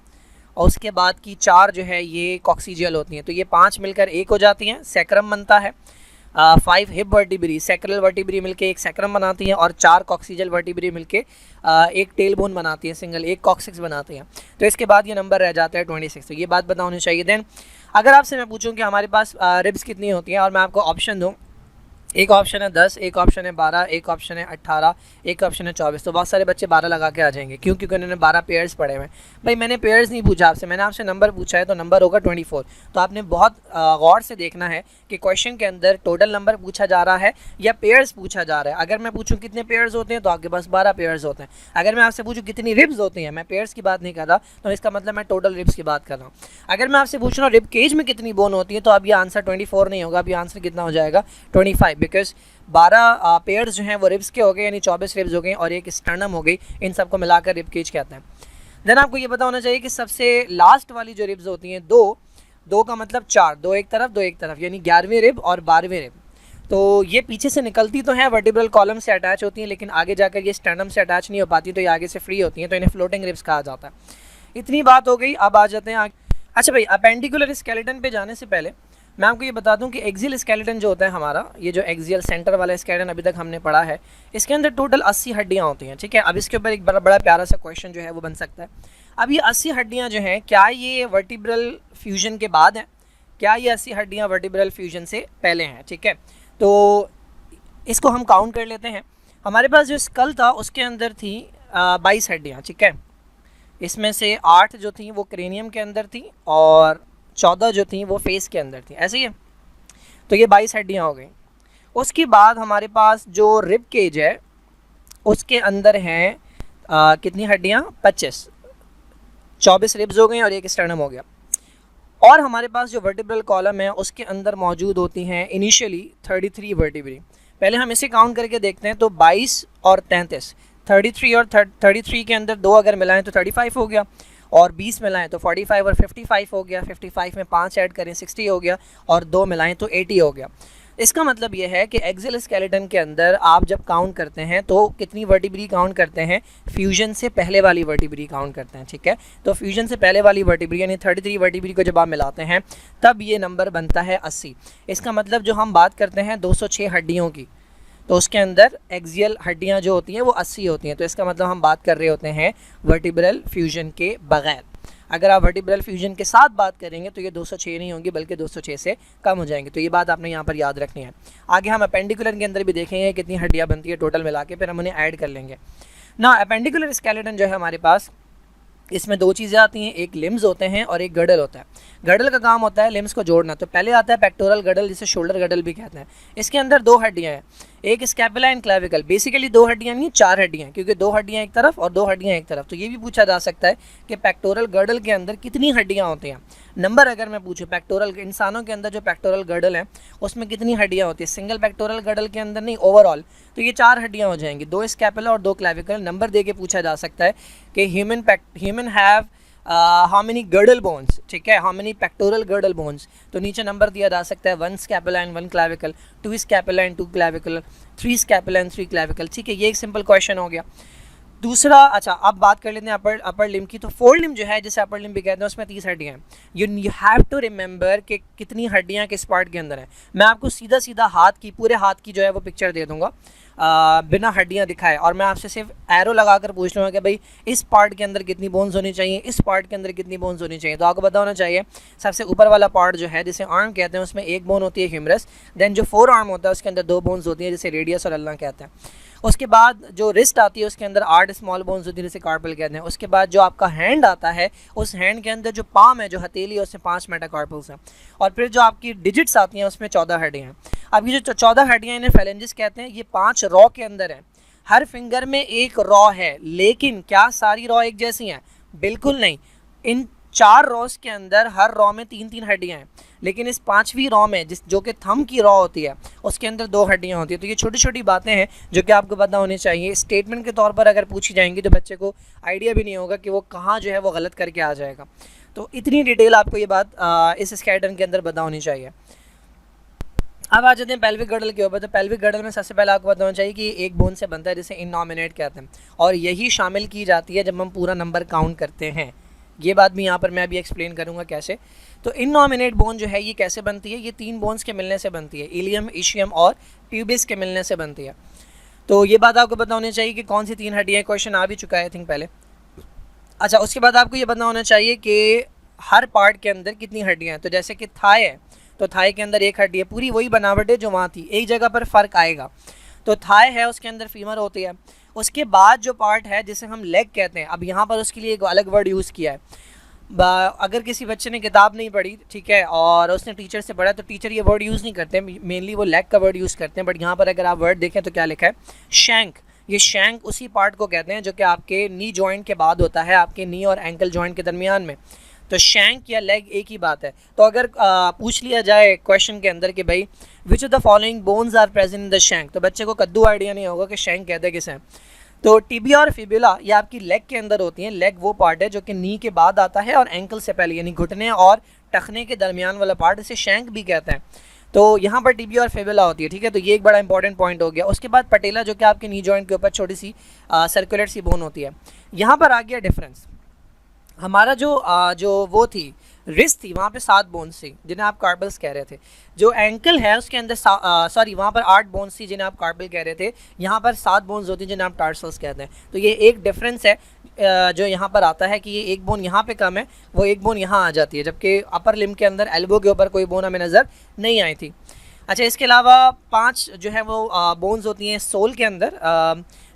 और उसके बाद की 4 जो है ये कॉक्सीजियल होती हैं। तो ये 5 मिलकर एक हो जाती हैं, सैक्रम बनता है। 5 हिप वर्टिब्री, सैक्रल वर्टिब्री मिलके एक सैक्रम बनाती हैं, और 4 कॉक्सीजियल वर्टिब्री मिलके एक टेल बोन बनाती हैं, सिंगल एक कॉक्सिक्स बनाती हैं। तो इसके बाद ये नंबर रह जाता है 26। तो ये बात पता होनी चाहिए। देन अगर आपसे मैं पूछूं कि हमारे पास रिब्स कितनी होती हैं, और मैं आपको ऑप्शन दूँ, एक ऑप्शन है 10, एक ऑप्शन है 12, एक ऑप्शन है 18, एक ऑप्शन है 24। तो बहुत सारे बच्चे 12 लगा के आ जाएंगे, क्योंकि उन्होंने 12 पेयर्स पढ़े हुए हैं। भाई मैंने पेयर्स नहीं पूछा आपसे, मैंने आपसे नंबर पूछा है, तो नंबर होगा 24। तो आपने बहुत गौर से देखना है कि क्वेश्चन के अंदर टोटल नंबर पूछा जा रहा है या पेयर्स पूछा जा रहा है। अगर मैं पूछूँ कितने पेयर्स होते हैं तो आपके पास 12 पेयर्स होते हैं। अगर मैं आपसे पूछूँ कितनी रिब्स होती हैं, मैं पेयर्स की बात नहीं कर रहा, तो इसका मतलब मैं टोटल रिब्स की बात कर रहा हूँ। अगर मैं आपसे पूछ रहा हूँ रिब केज में कितनी बोन होती है, तो अब ये आंसर 24 नहीं होगा, अब ये आंसर कितना हो जाएगा 25। बिकॉज 12 पेयर्स जो हैं वो रिब्स के हो गए, यानी 24 रिब्स हो गए और एक स्टर्नम हो गई, इन सबको मिलाकर रिब केज कहते हैं। देन आपको ये पता होना चाहिए कि सबसे लास्ट वाली जो रिब्स होती हैं, दो का मतलब 4, 2 एक तरफ, यानी 11वीं रिब और 12वीं रिब। तो ये पीछे से निकलती तो हैं, वर्टिब्रल कॉलम से अटैच होती हैं, लेकिन आगे जाकर ये स्टर्नम से अटैच नहीं हो पाती, तो ये आगे से फ्री होती हैं, तो इन्हें फ्लोटिंग रिब्स कहा जाता है। इतनी बात हो गई, अब आ जाते हैं आगे। अच्छा भाई, अपेंडिकुलर स्केलेटन पे जाने से पहले मैं आपको ये बता दूं कि एक्सियल स्केलेटन जो होता है हमारा, ये जो एक्सियल सेंटर वाला स्केलेटन अभी तक हमने पढ़ा है, इसके अंदर टोटल 80 हड्डियाँ होती हैं, ठीक है। अब इसके ऊपर एक बड़ा प्यारा सा क्वेश्चन जो है वो बन सकता है। अब ये 80 हड्डियाँ जो हैं, क्या ये वर्टिब्रल फ्यूजन के बाद हैं, क्या ये 80 हड्डियाँ वर्टिब्रल फ्यूजन से पहले हैं, ठीक है। तो इसको हम काउंट कर लेते हैं। हमारे पास जो स्कल था उसके अंदर थी 22 हड्डियाँ, ठीक है। इसमें से 8 जो थी वो क्रेनियम के अंदर थी और 14 जो थी वो फेस के अंदर थी, ऐसे ही है। तो ये 22 हड्डियाँ हो गई। उसके बाद हमारे पास जो रिब केज है उसके अंदर हैं कितनी हड्डियाँ, 25, 24 रिब्स हो गई और एक स्टर्नम हो गया। और हमारे पास जो वर्टिब्रल कॉलम है उसके अंदर मौजूद होती हैं इनिशियली 33 वर्टिब्री। पहले हम इसे काउंट करके देखते हैं, तो 22 और 33, 33 और 33 के अंदर 2 अगर मिलाएं तो 35 हो गया, और 20 मिलाएं तो 45 और 55 हो गया, 55 में 5 ऐड करें 60 हो गया, और 2 मिलाएं तो 80 हो गया। इसका मतलब ये है कि एक्सियल स्केलेटन के अंदर आप जब काउंट करते हैं तो कितनी वर्टिब्री काउंट करते हैं, फ्यूजन से पहले वाली वर्टिब्री काउंट करते हैं, ठीक है। तो फ्यूजन से पहले वाली वर्टिब्री यानी 33 वर्टिब्री को जब आप मिलाते हैं तब ये नंबर बनता है 80। इसका मतलब जो हम बात करते हैं 206 हड्डियों की, तो उसके अंदर एक्सियल हड्डियां जो होती हैं वो 80 होती हैं। तो इसका मतलब हम बात कर रहे होते हैं वर्टिब्रल फ्यूजन के बगैर। अगर आप वर्टिब्रल फ्यूजन के साथ बात करेंगे तो ये 206 नहीं होंगी बल्कि 206 से कम हो जाएंगे। तो ये बात आपने यहाँ पर याद रखनी है। आगे हम अपेंडिकुलर के अंदर भी देखेंगे कितनी हड्डियाँ बनती है टोटल मिला के, फिर हम उन्हें ऐड कर लेंगे ना। अपेंडिकुलर स्केलेटन जो है हमारे पास, इसमें 2 चीज़ें आती हैं, एक लिम्स होते हैं और एक गडल होता है। गडल का काम होता है लिम्स को जोड़ना। तो पहले आता है पेक्टोरल गडल, जिसे शोल्डर गडल भी कहते हैं। इसके अंदर 2 हड्डियाँ हैं, एक स्कैपुला एंड क्लेविकल। बेसिकली 2 हड्डियाँ नहीं 4 हड्डियाँ, क्योंकि 2 हड्डियाँ एक तरफ और 2 हड्डियाँ एक तरफ। तो ये भी पूछा जा सकता है कि पेक्टोरल गडल के अंदर कितनी हड्डियाँ होती हैं। नंबर अगर मैं पूछूँ, पेक्टोरल इंसानों के अंदर जो पेक्टोरल गडल है उसमें कितनी हड्डियाँ होती है, सिंगल पेक्टोरल गडल के अंदर नहीं, ओवरऑल, तो ये 4 हड्डियाँ हो जाएंगी, 2 स्कैपुला और 2 क्लेविकल। नंबर दे के पूछा जा सकता है कि human have how many girdle bones, ठीक है, how many pectoral girdle bones. तो नीचे नंबर दिया जा सकता है 1 scapula and 1 clavicle, 2 scapula and 2 clavicle, 3 scapula and 3 clavicle, ठीक है। ये एक सिंपल क्वेश्चन हो गया। दूसरा, अच्छा अब बात कर लेते हैं अपर लिम्ब की। तो फोर लिम्ब जो है, जिसे अपर लिम्ब भी कहते हैं, उसमें 30 हड्डियाँ हैं। यू हैव टू रिमेंबर कि कितनी हड्डियाँ किस पार्ट के अंदर हैं। मैं आपको सीधा सीधा हाथ की, पूरे हाथ की जो है वो पिक्चर दे दूंगा बिना हड्डियाँ दिखाए, और मैं आपसे सिर्फ एरो लगाकर पूछ रहा हूँ कि भाई इस पार्ट के अंदर कितनी बोन्स होनी चाहिए, इस पार्ट के अंदर कितनी बोन्स होनी चाहिए। तो आपको पता होना चाहिए सबसे ऊपर वाला पार्ट जो है जिसे आर्म कहते हैं उसमें 1 बोन होती है ह्यूमरस। देन जो 4 आर्म होता है उसके अंदर 2 बोन्स होती है जिसे रेडियस और अल्ना कहते हैं। उसके बाद जो रिस्ट आती है उसके अंदर 8 स्मॉल बोन्स होती है जिसे कार्पल कहते हैं। उसके बाद जो आपका हैंड आता है, उस हैंड के अंदर जो पाम है, जो हथेली है, उसमें 5 मेटाकार्पल्स हैं। और फिर जो आपकी डिजिट्स आती हैं उसमें 14 हड्डियाँ हैं। अब ये जो 14 हड्डियाँ इन्हें फेलेंजिस कहते हैं। ये 5 रॉ के अंदर है, हर फिंगर में एक रॉ है, लेकिन क्या सारी रॉ एक जैसी हैं? बिल्कुल नहीं। इन 4 रॉस के अंदर हर रॉ में 3-3 हड्डियाँ हैं, लेकिन इस 5वीं रॉ में जो कि थंब की रॉ होती है उसके अंदर 2 हड्डियाँ होती है। तो ये छोटी छोटी बातें हैं जो कि आपको पता होनी चाहिए। स्टेटमेंट के तौर पर अगर पूछी जाएंगी तो बच्चे को आइडिया भी नहीं होगा कि वो कहाँ जो है वो गलत करके आ जाएगा। तो इतनी डिटेल आपको ये बात इस स्केलेटन के अंदर पता होनी चाहिए। अब आ जाते हैं पेल्विक गर्डल के ऊपर। तो पेल्विक गर्डल में सबसे पहले आपको पता होना चाहिए कि एक बोन से बनता है जिसे इननॉमिनेट कहते हैं, और यही शामिल की जाती है जब हम पूरा नंबर काउंट करते हैं। ये बात भी यहाँ पर मैं अभी एक्सप्लेन करूँगा कैसे। तो इननॉमिनेट बोन जो है ये कैसे बनती है? ये 3 बोन्स के मिलने से बनती है, इलियम, इशियम और प्यूबिस के मिलने से बनती है। तो ये बात आपको पता होनी चाहिए कि कौन सी 3 हड्डियाँ, क्वेश्चन आ भी चुका है आई थिंक पहले। अच्छा, उसके बाद आपको ये पता होना चाहिए कि हर पार्ट के अंदर कितनी हड्डियाँ हैं। तो जैसे कि थाई है, तो थाई के अंदर 1 हड्डी है, पूरी वही बनावट है जो वहाँ थी, एक जगह पर फ़र्क आएगा। तो थाई है, उसके अंदर फीमर होती है। उसके बाद जो पार्ट है जिसे हम लेग कहते हैं, अब यहाँ पर उसके लिए एक अलग वर्ड यूज़ किया है। अगर किसी बच्चे ने किताब नहीं पढ़ी, ठीक है, और उसने टीचर से पढ़ा, तो टीचर ये वर्ड यूज़ नहीं करते, मेनली वो लेग का वर्ड यूज़ करते हैं। बट यहाँ पर अगर आप वर्ड देखें तो क्या लिखा है? शैंक। ये शैंक उसी पार्ट को कहते हैं जो कि आपके नी जॉइंट के बाद होता है, आपके नी और एंकल जॉइंट के दरमियान में। तो शैंक या लेग एक ही बात है। तो अगर पूछ लिया जाए क्वेश्चन के अंदर कि भाई which of the following bones are present in the shank, तो बच्चे को कद्दू आइडिया नहीं होगा कि शैंक कहते किसे हैं। तो टिबिया और फिबुला ये आपकी लेग के अंदर होती हैं। लेग वो पार्ट है जो कि नी के बाद आता है और एंकल से पहले, यानी घुटने और टखने के दरमियान वाला पार्ट, इसे शैंक भी कहते हैं। तो यहाँ पर टिबिया और फिबुला होती है, ठीक है। तो ये एक बड़ा इंपॉर्टेंट पॉइंट हो गया। उसके बाद पटेला जो कि आपके नी जॉइंट के ऊपर छोटी सी सर्कुलर सी बोन होती है। यहाँ पर आ गया डिफरेंस। हमारा जो वो थी रिस्ट थी, वहाँ पे 7 बोन्स थी जिन्हें आप कार्पल्स कह रहे थे। जो एंकल है उसके अंदर सॉरी वहाँ पर 8 बोन्स थी जिन्हें आप कार्पल कह रहे थे। यहाँ पर 7 बोन्स होती हैं जिन्हें आप टार्सल्स कहते हैं। तो ये एक डिफरेंस है जो यहाँ पर आता है कि ये एक बोन यहाँ पे कम है, वो एक बोन यहाँ आ जाती है, जबकि अपर लिम्ब के अंदर एल्बो के ऊपर कोई बोन हमें नज़र नहीं आई थी। अच्छा, इसके अलावा 5 जो है वो बोन्स होती हैं सोल के अंदर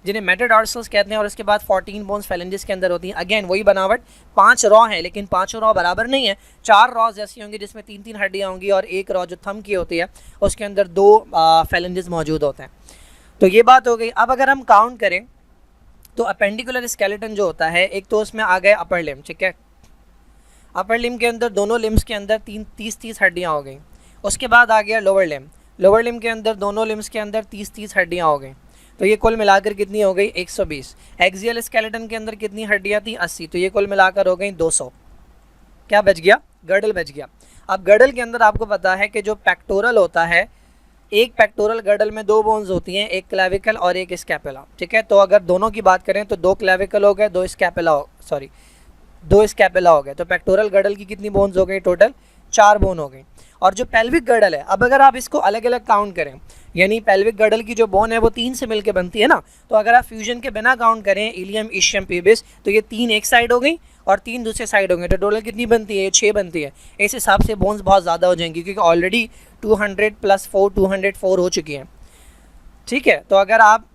जिन्हें मेटाटार्सल्स कहते हैं, और उसके बाद 14 बोन्स फेलेंजिस के अंदर होती हैं। अगेन वही बनावट, 5 रॉ हैं लेकिन 5 रॉ बराबर नहीं है। 4 रॉज ऐसी होंगी जिसमें 3-3 हड्डियाँ होंगी और एक रॉ जो थंब की होती है उसके अंदर 2 फेलेंजिस मौजूद होते हैं। तो ये बात हो गई। अब अगर हम काउंट करें तो अपेंडिकुलर स्केलेटन जो होता है, एक तो उसमें आ गए अपर लिम्ब, ठीक है। अपर लिम्ब के अंदर दोनों लिम्स के अंदर 30-30 हड्डियाँ हो गई। उसके बाद आ गया लोअर लिम्ब। लोअर लिम्ब के अंदर दोनों लिम्स के अंदर 30-30 हड्डियाँ हो गई। तो ये कुल मिलाकर कितनी हो गई? 120। एक्सियल स्केलेटन के अंदर कितनी हड्डियाँ थी? 80। तो ये कुल मिलाकर हो गई 200। क्या बच गया? गर्डल बच गया। अब गर्डल के अंदर आपको पता है कि जो पेक्टोरल होता है, एक पेक्टोरल गर्डल में 2 बोन्स होती हैं, एक क्लेविकल और एक स्कैपुला, ठीक है। तो अगर दोनों की बात करें तो 2 क्लेविकल हो गए, 2 स्कैपुला हो गए। तो पेक्टोरल गर्डल की कितनी बोन्स हो गई? टोटल 4 बोन हो गई। और जो पेल्विक गर्डल है, अब अगर आप इसको अलग अलग काउंट करें, यानी पेल्विक गर्डल की जो बोन है वो 3 से मिलकर बनती है ना, तो अगर आप फ्यूजन के बिना काउंट करें इलियम, इशियम, पीबिस, तो ये 3 एक साइड हो गई और 3 दूसरे साइड हो गई। तो टोटल कितनी बनती है? 6 बनती है। इस हिसाब से बोन्स बहुत ज़्यादा हो जाएंगी क्योंकि ऑलरेडी 200 + 4 204 हो चुकी हैं, ठीक है। तो अगर आप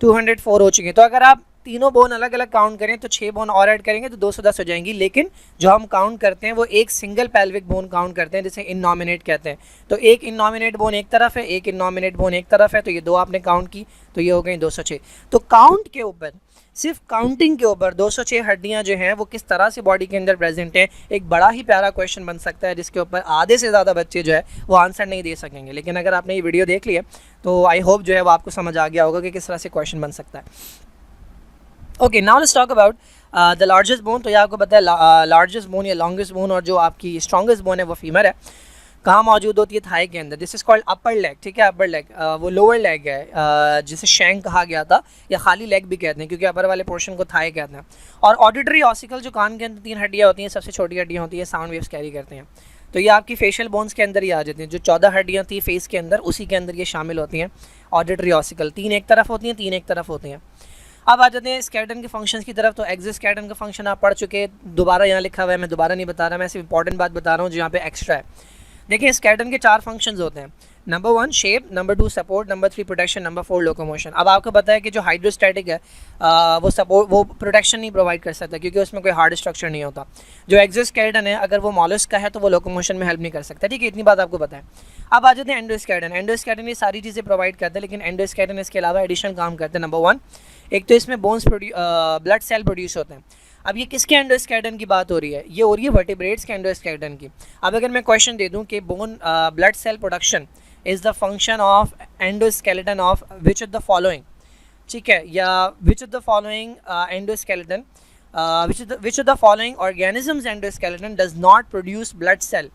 204 हो चुकी हैं। तो अगर आप तीनों बोन अलग अलग काउंट करें तो 6 बोन और ऐड करेंगे तो 210 हो जाएंगी। लेकिन जो हम काउंट करते हैं वो एक सिंगल पेल्विक बोन काउंट करते हैं, जिसे इननॉमिनेट कहते हैं। तो एक इननॉमिनेट बोन एक तरफ है, एक इननॉमिनेट बोन एक तरफ है, तो ये 2 आपने काउंट की, तो ये हो गई 206। तो काउंट के ऊपर, सिर्फ काउंटिंग के ऊपर 206 हड्डियाँ जो हैं वो किस तरह से बॉडी के अंदर प्रेजेंट हैं, एक बड़ा ही प्यारा क्वेश्चन बन सकता है जिसके ऊपर आधे से ज़्यादा बच्चे जो है वो आंसर नहीं दे सकेंगे। लेकिन अगर आपने ये वीडियो देख लिया तो आई होप जो है वो आपको समझ आ गया होगा कि किस तरह से क्वेश्चन बन सकता है। Okay, now let's talk about the largest bone. तो ये आपको पता है लार्जेस्ट बोन या लॉन्गेस्ट बोन और जो आपकी स्ट्रॉन्गेस्ट बोन है वो फीमर है। कहाँ मौजूद होती है? थाई के अंदर। This is called upper leg, ठीक है। अपर लेग वो लोअर लेग है जिसे शैंक कहा गया था, या खाली लेग भी कहते हैं क्योंकि अपर वाले पोर्शन को थाई कहते हैं। और ऑडिटरी ऑसिकल, जो कान के अंदर 3 हड्डियाँ होती हैं, सबसे छोटी हड्डियाँ होती है, साउंड वेव्स कैरी करते हैं। तो ये आपकी फेशियल बोन्स के अंदर ही आ जाती हैं। जो 14 हड्डियाँ थी फेस के अंदर, उसी के अंदर ये शामिल होती हैं। ऑडिटरी ऑसिकल 3 एक तरफ होती हैं, 3 एक तरफ होती हैं। अब आ जाते हैं स्केलेटन के फंक्शंस की तरफ। तो एक्सोस्केलेटन का फंक्शन आप पढ़ चुके हैं, दोबारा यहाँ लिखा हुआ है, मैं दोबारा नहीं बता रहा, मैं सिर्फ इंपॉर्टेंट बात बता रहा हूँ जो यहाँ पे एक्स्ट्रा है। देखिए, स्केलेटन के 4 फंक्शंस होते हैं। Number 1 shape, number 2 support, number 3 protection, number 4 locomotion. अब आपको पता है कि जो हाइड्रोस्टैटिक है वो प्रोटेक्शन नहीं प्रोवाइड कर सकता क्योंकि उसमें कोई हार्ड स्ट्रक्चर नहीं होता। जो एक्सोस्केलेटन है अगर वो मॉलस्क का है तो वो लोकोमोशन में हेल्प नहीं कर सकता, ठीक है। इतनी बात आपको पता है। अब आ जाते हैं एंडोस्केलेटन। एंडोस्केलेटन ये सारी चीज़ें प्रोवाइड करते हैं, लेकिन एंडोस्केलेटन इसके अलावा एडिशनल काम करते हैं। नंबर 1, एक तो इसमें बोन्स ब्लड सेल प्रोड्यूस होते हैं। अब ये किसके एंडोस्केलेटन की बात हो रही है? ये हो रही है वर्टिब्रेट्स के एंडोस्केलेटन की। अब अगर मैं क्वेश्चन दे दूं कि bone blood cell production is the function of endoskeleton of which of the following, ठीक है, या which of the following endoskeleton which of the following organisms endoskeleton does not produce blood cell.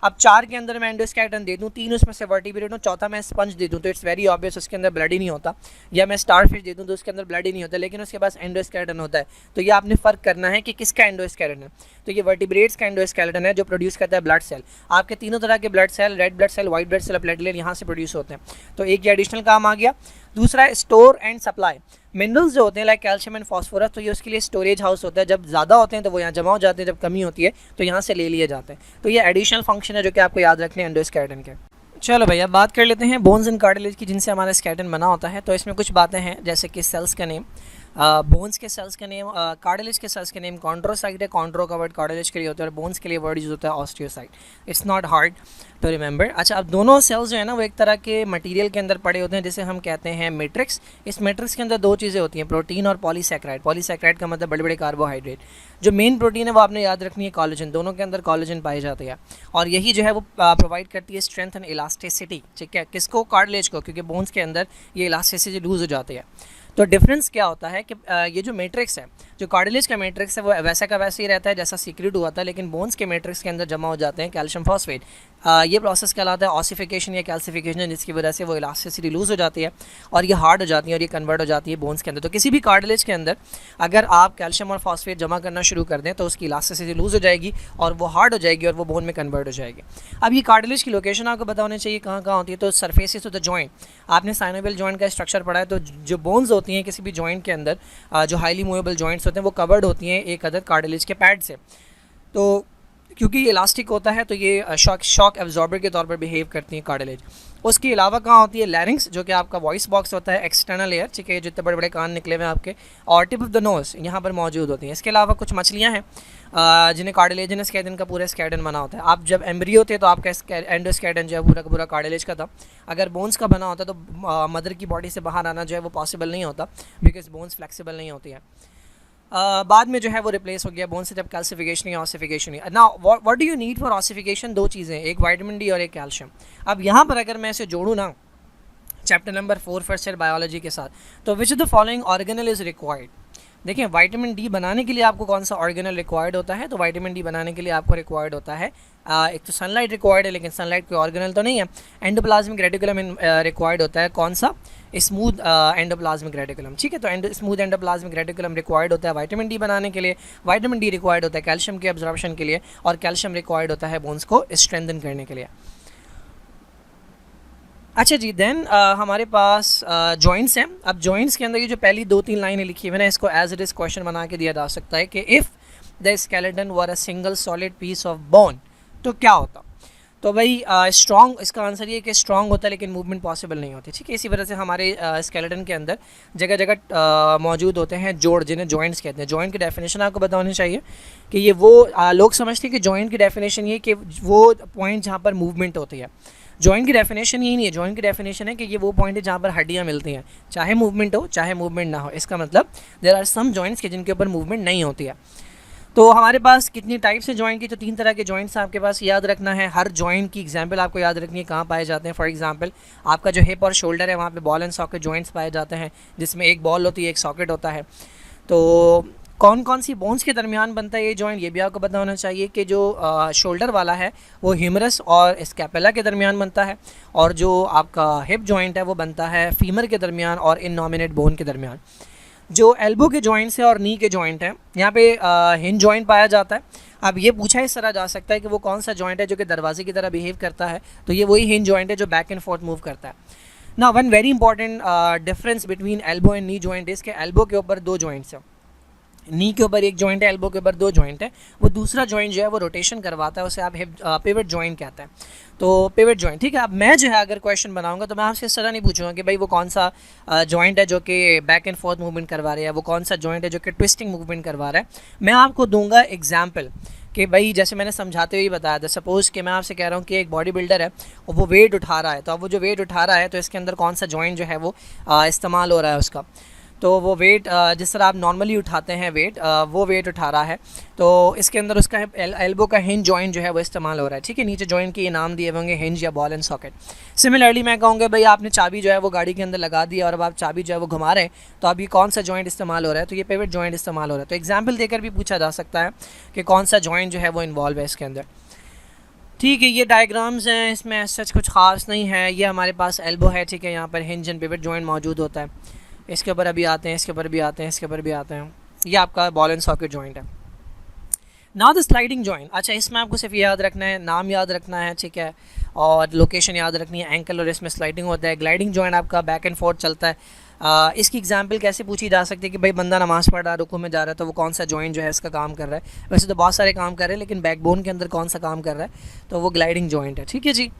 अब 4 के अंदर मैं एंडोस्केलेटन दे दूँ, 3 उसमें से वर्टिब्रेट हूँ, चौथा मैं स्पंज दे दूँ तो इट्स वेरी ऑब्वियस उसके अंदर ब्लड ही नहीं होता। या मैं स्टारफिश दे दूँ तो उसके अंदर ब्लड ही नहीं होता, लेकिन उसके पास एंडोस्केलेटन होता है। तो ये आपने फ़र्क करना है कि किसका एंडोस्केलेटन है। तो ये वर्टिब्रेट्स का एंडोस्केलेटन है जो प्रोड्यूस करता है ब्लड सेल। आपके तीनों तरह के blood cell, red blood cell, white blood cell, platelet, यहाँ से प्रोड्यूस होते हैं। तो एक ये एडिशनल काम आ गया। दूसरा स्टोर एंड सप्लाई। मिनरल्स जो होते हैं लाइक कैल्शियम एंड फॉस्फोरस, तो ये उसके लिए स्टोरेज हाउस होता है। जब ज़्यादा होते हैं तो वो यहाँ जमा हो जाते हैं, जब कमी होती है तो यहाँ से ले लिए जाते हैं। तो ये एडिशनल फंक्शन है जो कि आपको याद रखने हैं एंडोस्केलेटन के। चलो भैया, बात कर लेते हैं बोन्स एंड कार्टिलेज की जिनसे हमारा स्केलेटन बना होता है। तो इसमें कुछ बातें हैं जैसे कि सेल्स का नेम, बोन्स के सेल्स का नेम, कार्टिलेज के सेल्स का नेम कॉन्ड्रोसाइट है, कॉन्ड्रो कवर्ड कार्टिलेज के लिए होता है, और बोन्स के लिए वर्ड यूज होता है osteocyte. It's not hard to remember. अच्छा, अब दोनों सेल्स जो है ना वो एक तरह के मटेरियल के अंदर पड़े होते हैं जिसे हम कहते हैं मैट्रिक्स। इस मैट्रिक्स के अंदर दो चीज़ें होती हैं, प्रोटीन और पॉलीसैकेराइड। पॉलीसैकेराइड का मतलब बड़े बड़े कार्बोहाइड्रेट। जो मेन प्रोटीन है वो आपने याद रखनी है कोलेजन, दोनों के अंदर कोलेजन पाई जाती है, और यही जो है वो प्रोवाइड करती है स्ट्रेंथ एंड इलास्टिसिटी। ठीक है, किसको? कार्टिलेज को, क्योंकि बोन्स के अंदर ये इलास्टिसिटी लूज हो जाती है। तो डिफरेंस क्या होता है कि ये जो मैट्रिक्स है, जो कार्टिलेज का मैट्रिक्स है वो वैसा का वैसे ही रहता है जैसा सीक्रेट हुआ था, लेकिन बोन्स के मैट्रिक्स के अंदर जमा हो जाते हैं कैल्शियम फॉस्फेट। ये प्रोसेस कहलाता है ऑसिफिकेशन या कैल्सिफिकेशन, जिसकी वजह से वो इलास्टिसिटी लूज हो जाती है और ये हार्ड हो जाती है और ये कन्वर्ट हो जाती है बोन्स के अंदर। तो किसी भी कार्टिलेज के अंदर अगर आप कैल्शियम और फॉस्फेट जमा करना शुरू कर दें तो उसकी इलास्टिसिटी लूज हो जाएगी और वो हार्ड हो जाएगी और वो बोन में कन्वर्ट हो जाएगी। अब ये कार्टिलेज की लोकेशन आपको पता होनी चाहिए कहाँ कहाँ होती है। तो सरफेसिस ऑफ द जॉइंट, आपने साइनोवियल जॉइंट का स्ट्रक्चर पढ़ा है, तो जो बोन्स होती हैं किसी भी जॉइंट के अंदर, जो हाईली मूवेबल जॉइंट्स होते हैं वो कवर्ड होती हैं एक अदर कार्टिलेज के पैड से। तो क्योंकि ये इलास्टिक होता है तो ये शॉक एब्जॉर्बर के तौर पर बिहेव करती हैं कार्टिलेज। उसके अलावा कहाँ होती है? लैरिंग्स, जो कि आपका वॉइस बॉक्स होता है, एक्सटर्नल एयर, ठीक है, जितने बड़े बड़े कान निकले हुए हैं आपके, और टिप ऑफ द नोज यहाँ पर मौजूद होती हैं। इसके अलावा कुछ मछलियाँ हैं जिन्हें कार्टिलेजिनस स्केलेटन का पूरा स्केलेटन बना होता है। आप जब एम्ब्रियो थे तो आपका एंडोस्केलेटन जो है पूरा का पूरा कार्टिलेज का था। अगर बोन्स का बना होता तो मदर की बॉडी से बाहर आना जो है वो पॉसिबल नहीं होता, बिकॉज बोन्स फ्लेक्सिबल नहीं होती है। बाद में जो है वो रिप्लेस हो गया बोन से जब कैल्सिफिकेशन या ऑसिफिकेशन हुई। Now what do you need for ossification? दो चीज़ें, एक विटामिन डी और एक कैल्शियम। अब यहाँ पर अगर मैं इसे जोड़ूँ ना chapter number 4 first year biology के साथ, तो विच of the following organelle is required? देखिए, विटामिन डी बनाने के लिए आपको कौन सा ऑर्गेनल रिक्वायर्ड होता है? तो विटामिन डी बनाने के लिए आपको रिक्वायर्ड होता है एक तो सनलाइट रिक्वायर्ड है, लेकिन सनलाइट कोई ऑर्गेनल तो नहीं है। एंडोप्लाज्मिक रेटिकुलम रिक्वायर्ड होता है, कौन सा? Smooth endoplasmic reticulum. ठीक है, तो स्मूथ एंडोप्लाज्मिक रेटिकुलम रिक्वायर्ड होता है विटामिन डी बनाने के लिए। विटामिन डी रिक्वायर्ड होता है कैल्शियम के एब्जॉर्प्शन के लिए, और कैल्शियम रिक्वायर्ड होता है बोन्स को स्ट्रेंथन करने के लिए। अच्छा जी, देन हमारे पास जॉइंट्स हैं। अब जॉइंट्स के अंदर ये जो पहली 2-3 लाइनें लिखी हुई है ना, इसको एज इट इज़ क्वेश्चन बना के दिया जा सकता है कि if the skeleton were a single solid piece of bone, तो क्या होता? तो भाई स्ट्रॉन्ग, इसका आंसर ये कि स्ट्रॉन्ग होता है लेकिन मूवमेंट पॉसिबल नहीं होती। ठीक है, इसी वजह से हमारे स्केलेटन के अंदर जगह जगह मौजूद होते हैं जोड़, जिन्हें जॉइंट्स कहते हैं। जॉइंट की डेफिनेशन आपको पता होनी चाहिए कि ये वो लोग समझते हैं कि जॉइंट की डेफिनेशन ये कि वो पॉइंट जहाँ पर मूवमेंट होती है। जॉइंट की डेफिनेशन यही नहीं है, जॉइंट की डेफिनेशन है कि ये वो पॉइंट है जहाँ पर हड्डियाँ मिलती हैं, चाहे मूवमेंट हो चाहे मूवमेंट ना हो। इसका मतलब देयर आर सम जॉइंट्स के जिनके ऊपर मूवमेंट नहीं होती है। तो हमारे पास कितनी टाइप्स हैं जॉइंट की? तो 3 तरह के जॉइंट्स आपके पास याद रखना है। हर जॉइंट की एग्जांपल आपको याद रखनी है कहाँ पाए जाते हैं। फॉर एग्जांपल आपका जो हिप और शोल्डर है वहाँ पे बॉल एंड सॉकेट जॉइंट्स पाए जाते हैं, जिसमें एक बॉल होती है एक सॉकेट होता है। तो कौन कौन सी बोन्स के दरमियान बनता है ये जॉइंट, ये भी आपको पता होना चाहिए कि जो शोल्डर वाला है वो ह्यूमरस और स्कैपुला के दरमियान बनता है, और जो आपका हिप जॉइंट है वो बनता है फीमर के दरमियान और इननॉमिनेट बोन के दरमियान। जो एल्बो के जॉइंट्स है और नी के जॉइंट हैं, यहाँ पे हिंज जॉइंट पाया जाता है। अब ये पूछा इस तरह जा सकता है कि वो कौन सा जॉइंट है जो कि दरवाजे की तरह बिहेव करता है, तो ये वही हिंज जॉइंट है जो बैक एंड फोर्थ मूव करता है। ना one very important difference between elbow and knee joint इस के एल्बो के ऊपर 2 जॉइंट्स हैं, नी के ऊपर 1 जॉइंट है, एल्बो के ऊपर 2 जॉइंट है। वो दूसरा जॉइंट जो है वो रोटेशन करवाता है, उसे आप पिवट जॉइंट कहते हैं। तो पिवट जॉइंट, ठीक है। अब मैं जो है अगर क्वेश्चन बनाऊंगा तो मैं आपसे इस तरह नहीं पूछूंगा कि भाई वो कौन सा जॉइंट है जो कि बैक एंड फोर्थ मूवमेंट करवा रहा है, वो कौन सा जॉइंट है जो कि ट्विस्टिंग मूवमेंट करवा रहा है। मैं आपको दूंगा एग्जाम्पल कि भाई जैसे मैंने समझाते हुए बताया था, सपोज़ कि मैं आपसे कह रहा हूँ कि एक बॉडी बिल्डर है और वो वेट उठा रहा है, तो अब वो जो वेट उठा रहा है तो इसके अंदर कौन सा जॉइंट जो है वो इस्तेमाल हो रहा है उसका। तो वो वेट जिस तरह आप नॉर्मली उठाते हैं वेट, वो वेट उठा रहा है, तो इसके अंदर उसका एल्बो का हिंज जॉइंट जो है वो इस्तेमाल हो रहा है। ठीक है, नीचे जॉइंट के ये नाम दिए होंगे हिंज या बॉल एंड सॉकेट। सिमिलरली मैं कहूँगा भाई आपने चाबी जो है वो गाड़ी के अंदर लगा दी और अब आप चाबी जो है वो घुमा रहे हैं, तो अभी कौन सा जॉइंट इस्तेमाल हो रहा है? तो ये पिवट जॉइंट इस्तेमाल हो रहा है। तो एग्जाम्पल देकर भी पूछा जा सकता है कि कौन सा जॉइंट जो है वो इन्वॉल्व है इसके अंदर। ठीक है, ये डायग्राम्स हैं, इसमें सच कुछ खास नहीं है। ये हमारे पास एल्बो है, ठीक है, यहाँ पर हिंज एंड पिवट जॉइंट मौजूद होता है। इसके ऊपर अभी आते हैं, इसके ऊपर भी आते हैं, इसके ऊपर भी आते हैं। ये आपका बॉल एंड सॉकेट जॉइंट है। नाउ द स्लाइडिंग जॉइंट, अच्छा इसमें आपको सिर्फ याद रखना है, नाम याद रखना है, ठीक है, और लोकेशन याद रखनी है। एंकल और इसमें स्लाइडिंग होता है। ग्लाइडिंग जॉइंट आपका बैक एंड फोर्थ चलता है। इसकी एग्जांपल कैसे पूछी जा सकती है कि भाई बंदा नमाज़ पढ़ रहा है, रुकू में जा रहा है, तो वो कौन सा जॉइंट जो है इसका काम कर रहा है? वैसे तो बहुत सारे काम कर रहे हैं, लेकिन बैकबोन के अंदर कौन सा काम कर रहा है? तो वो ग्लाइडिंग जॉइंट है। ठीक है जी।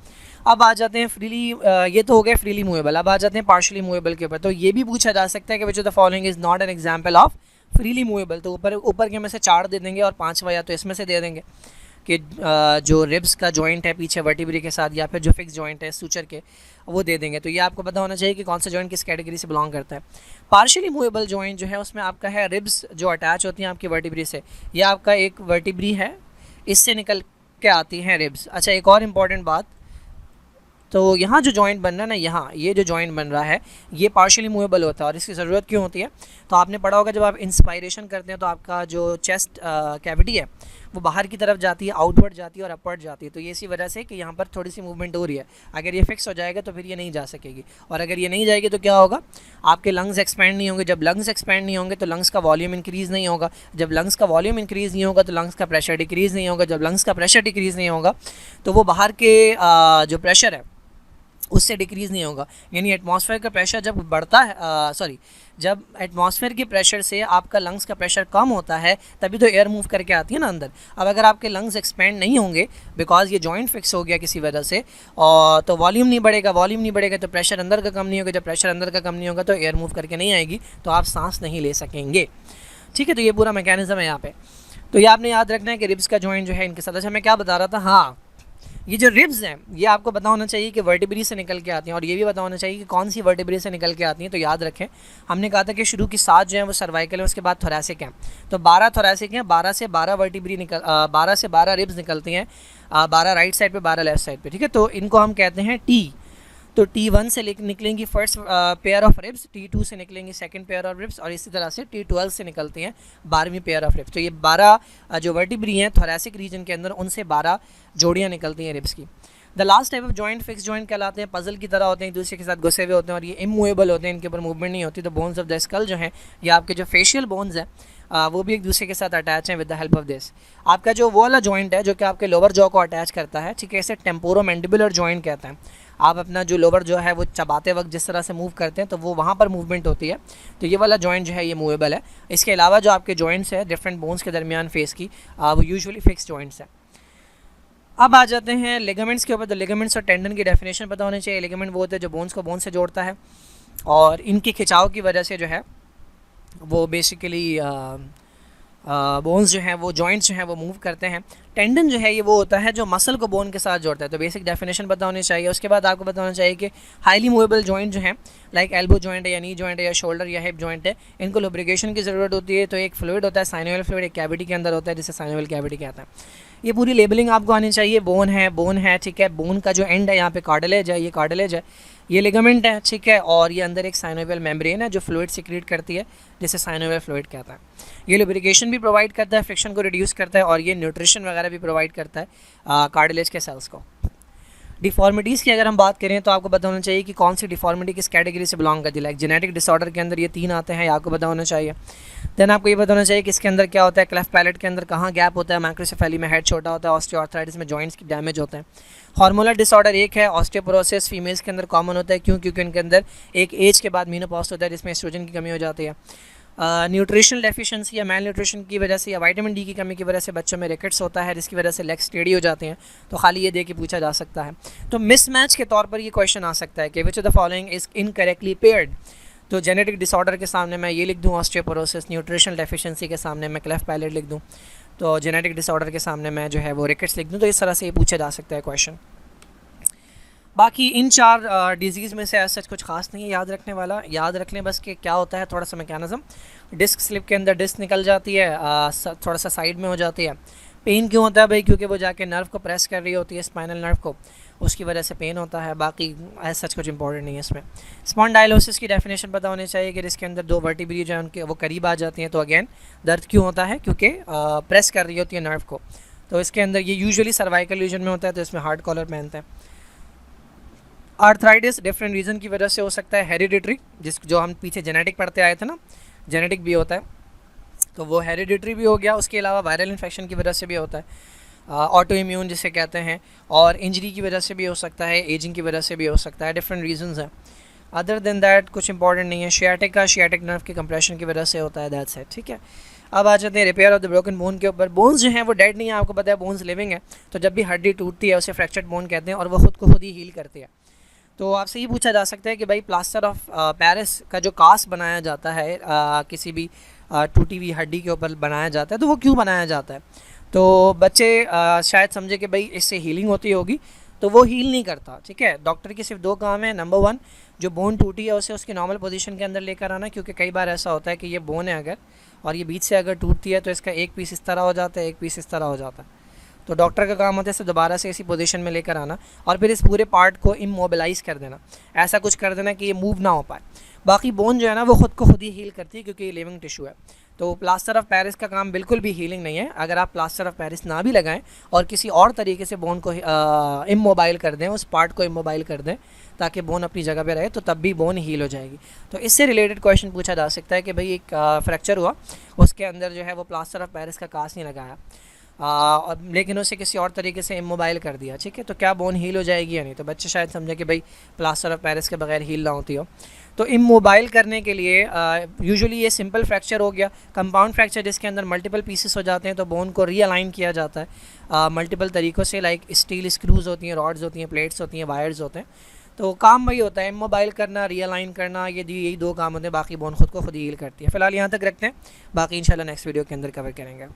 अब आ जाते हैं फ्रीली, ये तो हो गया फ्रीली मूवेबल। अब आ जाते हैं पार्शियली मूवेबल के ऊपर। तो ये भी पूछा जा सकता है कि which of the following is not an example of freely movable. तो ऊपर के में से 4 दे देंगे और 5वां या तो इसमें से दे देंगे कि जो रिब्स का जॉइंट है पीछे वर्टिब्रे के साथ, या फिर जो फिक्स जॉइंट है सूचर के, वो दे देंगे। तो ये आपको पता होना चाहिए कि कौन सा जॉइंट किस कैटेगरी से बिलोंग करता है। पार्शियली मूवेबल जॉइंट जो है उसमें आपका है रिब्स जो अटैच होती हैं आपकी वर्टिब्रे से। ये आपका एक वर्टिब्री है, इससे निकल के आती हैं रिब्स। अच्छा, एक और इम्पॉर्टेंट बात, तो यहाँ जो जॉइंट बन रहा है ना, यहाँ ये जो जॉइंट बन रहा है ये पार्शियली मूवेबल होता है। और इसकी ज़रूरत क्यों होती है? तो आपने पढ़ा होगा जब आप इंस्पायरेशन करते हैं तो आपका जो चेस्ट कैविटी है वो बाहर की तरफ जाती है, आउटवर्ड जाती है और अपवर्ड जाती है। तो ये इसी वजह से कि यहाँ पर थोड़ी सी मूवमेंट हो रही है। अगर ये फिक्स हो जाएगा तो फिर ये नहीं जा सकेगी, और अगर ये नहीं जाएगी तो क्या होगा, आपके लंग्स एक्सपेंड नहीं होंगे। जब लंग्स एक्सपेंड नहीं होंगे तो लंग्स का वॉल्यूम इंक्रीज़ नहीं होगा। जब लंग्स का वॉल्यूम इंक्रीज़ नहीं होगा तो लंग्स का प्रेशर डिक्रीज़ नहीं होगा। जब लंग्स का प्रेशर डिक्रीज़ नहीं होगा तो वो बाहर के जो प्रेशर है उससे डिक्रीज़ नहीं होगा। यानी एटमॉस्फेयर का प्रेशर जब बढ़ता है, जब एटमॉस्फेयर के प्रेशर से आपका लंग्स का प्रेशर कम होता है तभी तो एयर मूव करके आती है ना अंदर। अब अगर आपके लंग्स एक्सपेंड नहीं होंगे बिकॉज ये जॉइंट फिक्स हो गया किसी वजह से, और तो वॉल्यूम नहीं बढ़ेगा तो प्रेशर अंदर का कम नहीं होगा। जब प्रेशर अंदर का कम नहीं होगा तो एयर मूव करके नहीं आएगी, तो आप सांस नहीं ले सकेंगे। ठीक है, तो ये पूरा मैकेनिज्म है यहाँ पे। तो ये आपने याद रखना है कि रिब्स का जॉइंट जो है इनके साथ। अच्छा, मैं क्या बता रहा था, हाँ, ये जो रिब्स हैं ये आपको पता होना चाहिए कि वर्टिब्री से निकल के आती हैं, और ये भी पता होना चाहिए कि कौन सी वर्टिब्री से निकल के आती हैं। तो याद रखें, हमने कहा था कि शुरू की 7 जो है वो सर्वाइकल है, उसके बाद थोरैसिक हैं। तो 12 थोरैसिक हैं, 12 से 12 वर्टिब्री 12 से 12 रिब्स निकलती हैं, 12 राइट साइड पे, 12 लेफ्ट साइड पे। ठीक है, तो इनको हम कहते हैं टी। तो T1 से निकलेंगी first pair of ribs, T2 से निकलेंगी सेकंड पेयर ऑफ रिब्स, और इसी तरह से T12 से निकलती हैं 12वीं पेयर ऑफ रिब्स। तो ये 12 जो वर्टिब्री हैं थोरैसिक रीजन के अंदर, उनसे 12 जोड़ियाँ निकलती हैं रिब्स की। The last type of joint fix joint कहलाते हैं, पजल की तरह होते हैं, एक दूसरे के साथ घुसे हुए होते हैं और ये इमूवेबल होते हैं, इनके ऊपर मूवमेंट नहीं होती। तो बोन्स ऑफ द स्कल जो हैं, या आपके जो फेशियल बोन्स हैं वो भी एक दूसरे के साथ अटैच हैं with the help of this. आपका जो वो वाला जॉइंट है जो कि आपके लोअर जॉ को अटैच करता है, ठीक है, इसे टेम्पोरोमैंडिबुलर जॉइंट कहते हैं। आप अपना जो लोअर जो है वो चबाते वक्त जिस तरह से मूव करते हैं तो वो वहाँ पर मूवमेंट होती है। तो ये वाला जॉइंट जो है ये मूवेबल है। इसके अलावा जो आपके जॉइंट्स हैं डिफरेंट बोन्स के दरमियान फेस की, वो यूजुअली फिक्स जॉइंट्स हैं। अब आ जाते हैं लिगामेंट्स के ऊपर। तो लिगामेंट्स और टेंडन की डेफिनेशन पता होनी चाहिए। लिगामेंट वो होता है जो बोन्स को बोन से जोड़ता है, और इनके खिंचाव की वजह से जो है वो बेसिकली बोन्स जो हैं वो जॉइंट्स जो हैं वो मूव करते हैं। टेंडन जो है ये वो होता है जो मसल को बोन के साथ जोड़ता है। तो बेसिक डेफिनेशन पता होनी चाहिए। उसके बाद आपको पता होना चाहिए कि हाईली मूवेबल जॉइंट जो हैं लाइक एल्बो जॉइंट है या नी जॉइंट है या शोल्डर या हिप जॉइंट है, इनको लुब्रिकेशन की ज़रूरत होती है। तो एक फ्लूइड होता है साइनोवियल फ्लूइड, एक कैविटी के अंदर होता है जिसे साइनोवियल कैविटी कहता है। ये पूरी लेबलिंग आपको आनी चाहिए। बोन है, ठीक है, बोन का जो एंड है यहाँ पे कार्टिलेज है, ये कार्टिलेज है, ये लिगामेंट है, ठीक है, और ये अंदर एक साइनोवियल मेम्ब्रेन है जो फ्लूइड सिक्रीट करती है जिसे साइनोवियल फ्लूइड कहता है। ये लुब्रिकेशन भी प्रोवाइड करता है, फ्रिक्शन को रिड्यूस करता है, और ये न्यूट्रिशन वगैरह भी प्रोवाइड करता है कार्टिलेज के सेल्स को। डिफॉर्मिटीज़ की अगर हम बात करें तो आपको पता होना चाहिए कि कौन सी डिफॉर्मिटी किस कैटेगरी से बिलोंग करती है। लाइक जेनेटिक डिसऑर्डर के अंदर ये 3 आते हैं, आपको पता होना चाहिए। देन आपको ये पता होना चाहिए कि इसके अंदर क्या होता है, क्लेफ्ट पैलेट के अंदर कहाँ गैप होता है, मैक्रोसेफेली में हेड छोटा होता है, ऑस्टियोआर्थराइटिस में जॉइंट्स की डैमेज होते हैं। हार्मोनल डिसऑर्डर एक है, ऑस्टियोपोरोसिस फीमेल्स के अंदर कॉमन होता है। क्यों? क्योंकि उनके अंदर एक एज के बाद मीनोपॉज होता है जिसमें एस्ट्रोजन की कमी हो जाती है। न्यूट्रिशनल डेफिशिएंसी या मेल न्यूट्रिशन की वजह से या विटामिन डी की कमी की वजह से बच्चों में रिकेट्स होता है, जिसकी वजह से लेग्स टेढ़ी हो जाते हैं। तो खाली ये दे के पूछा जा सकता है। तो मिसमैच के तौर पर ये क्वेश्चन आ सकता है कि which of the following is incorrectly paired. तो जेनेटिक डिसऑर्डर के सामने मैं ये लिख दूँ ऑस्टियोपोरोसिस, न्यूट्रिशनल डेफिशिएंसी के सामने मैं क्लेफ्ट पैलेट लिख दूँ, तो जेनेटिक डिसऑर्डर के सामने मैं जो है वो रिकेट्स लिख दूँ। तो इस तरह से ये पूछा जा सकता है क्वेश्चन। बाकी इन 4 डिजीज़ में से ऐसा कुछ खास नहीं है याद रखने वाला। याद रख लें बस कि क्या होता है, थोड़ा सा मैकेनिज्म, डिस्क स्लिप के अंदर डिस्क निकल जाती है, थोड़ा सा साइड में हो जाती है। पेन क्यों होता है भाई? क्योंकि वो जाके नर्व को प्रेस कर रही होती है, स्पाइनल नर्व को, उसकी वजह से पेन होता है। बाकी ऐसा कुछ इंपॉर्टेंट नहीं है इसमें। स्पॉन्डाइलोसिस की डेफिनेशन पता होनी चाहिए कि जिसके अंदर 2 वर्टिब्री जो है उनके वो करीब आ जाती हैं। तो अगेन दर्द क्यों होता है? क्योंकि प्रेस कर रही होती है नर्व को। तो इसके अंदर ये यूजुअली सर्वाइकल रीजन में होता है, तो इसमें हार्ड कॉलर पहनते हैं। आर्थराइटिस डिफरेंट रीज़न की वजह से हो सकता है। हेरिडिटरी, जो हम पीछे जेनेटिक पढ़ते आए थे ना, जेनेटिक भी होता है, तो वो हेरिडिटरी भी हो गया। उसके अलावा वायरल इन्फेक्शन की वजह से भी होता है, ऑटो इम्यून जिसे कहते हैं, और इंजरी की वजह से भी हो सकता है, एजिंग की वजह से भी हो सकता है। डिफरेंट रीजंस हैं। अदर देन दैट कुछ इंपॉर्टेंट नहीं है। शियाटिक नर्व के कंप्रेशन की वजह से होता है, दैट्स इट। ठीक है, अब आ जाते हैं repair of the broken bone के ऊपर। बोन्स जो हैं वो डेड नहीं है, आपको पता है बोन्स लिविंग है, तो जब भी हड्डी टूटती है उसे फ्रैक्चर्ड बोन कहते हैं और वो खुद को खुद ही हील करती है। तो आपसे ये पूछा जा सकता है कि भाई प्लास्टर ऑफ पेरिस का जो कास्ट बनाया जाता है किसी भी टूटी हुई हड्डी के ऊपर बनाया जाता है, तो वो क्यों बनाया जाता है? तो बच्चे शायद समझे कि भाई इससे हीलिंग होती होगी, तो वो हील नहीं करता। ठीक है, डॉक्टर के सिर्फ 2 काम है। नंबर 1, जो बोन टूटी है उसे उसकी नॉर्मल पोजीशन के अंदर लेकर आना, क्योंकि कई बार ऐसा होता है कि ये बोन है अगर, और ये बीच से अगर टूटती है तो इसका एक पीस इस तरह हो जाता है, एक पीस इस तरह हो जाता है। तो डॉक्टर का काम होता है इसे दोबारा से इसी पोजीशन में लेकर आना और फिर इस पूरे पार्ट को इमोबिलाइज़ कर देना, ऐसा कुछ कर देना कि ये मूव ना हो पाए। बाकी बोन जो है ना वो खुद को खुद ही हील करती है, क्योंकि ये लिविंग टिश्यू है। तो प्लास्टर ऑफ पेरिस का काम बिल्कुल भी हीलिंग नहीं है। अगर आप प्लास्टर ऑफ पेरिस ना भी लगाएं और किसी और तरीके से बोन को इमोबाइल कर दें, उस पार्ट को इमोबाइल कर दें ताकि बोन अपनी जगह पे रहे, तो तब भी बोन हील हो जाएगी। तो इससे रिलेटेड क्वेश्चन पूछा जा सकता है कि भाई एक फ्रैक्चर हुआ, उसके अंदर जो है वो प्लास्टर ऑफ पेरिस का कास्ट नहीं लगाया, और लेकिन उसे किसी और तरीके से इमोबाइल कर दिया, ठीक है, तो क्या बोन हील हो जाएगी या नहीं? तो बच्चे शायद समझे कि भाई प्लास्टर ऑफ पेरिस के बगैर हील ना होती हो। तो इमोबाइल करने के लिए यूजुअली ये सिंपल फ्रैक्चर हो गया। कंपाउंड फ्रैक्चर जिसके अंदर मल्टीपल पीसेस हो जाते हैं, तो बोन को रीअलाइन किया जाता है मल्टीपल तरीक़ों से, लाइक स्टील स्क्रूज़ होती हैं, रॉड्स होती हैं, प्लेट्स होती हैं, वायर्स होते हैं। तो काम वही होता है, इमोबाइल करना, रीअलाइन करना, यही 2 काम होते हैं। बाकी बोन खुद को खुद ही हील करती है। फ़िलहाल यहाँ तक रखते हैं, बाकी इंशाल्लाह नेक्स्ट वीडियो के अंदर कवर करेंगे।